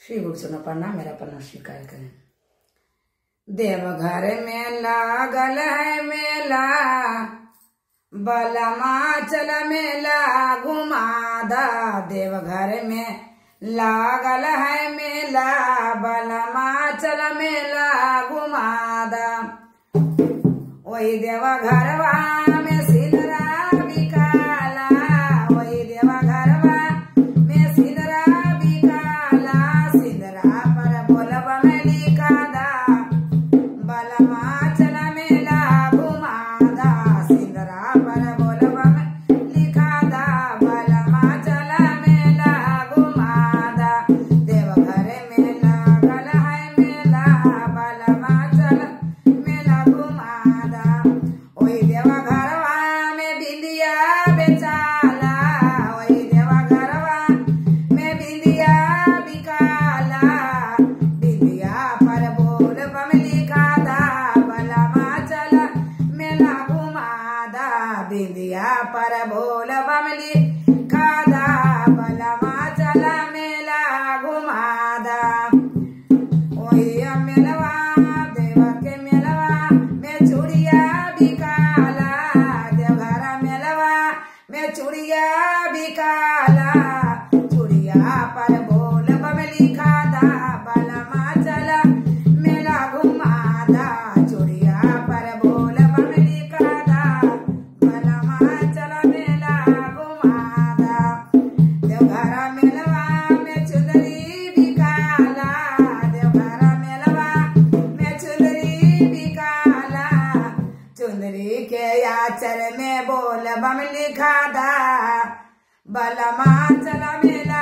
श्री गुरु सुनो पढ़ना, मेरा पढ़ना स्वीकार करें। देवघर में लागल है मेला, बलमाचल मेला घुमादा। देवघर में लागल है मेला, बलमाचल मेला घुमादा। वही देवघरवा में सिंदरा बिकाला, वही देवघरवा में सिंदरा बिकाला। सिंदरा पर बोलब में लिखा दा, बलमाचल मेला घुमादा। सिंदरा पर बोलब में लिखा दा, बलमाचल मेला घुमादा। देवघर में लागल है मेला, बलमाचल मेला घुमादा। वही देवघरवा में बिंदिया बेचाला, वही देवघरवा में बिंदिया बिकाला। बिंदिया पर बोलब में लिखा दा, बलमाचल मेला घुमादा। बिंदिया पर बोलब में लिखा दा, बलमाचल मेला घुमादा। वही मेलवा देव के मेलवा में चूड़िया बिकाला, देवघर मेलवा में चूड़िया बिकाला। चूड़िया पर बोलब में लिखा दा, बलमाचल मेला घुमादा। चूड़िया पर बोलब में लिखा दा, बलमाचल मेला घुमादा। देवघर मेलवा में चुंदरी बिकाला, देवघर मेलवा में चुंदरी बिकाला। चुंदरी के आचर में बोलब में लिखा दा, बलमाचल मेला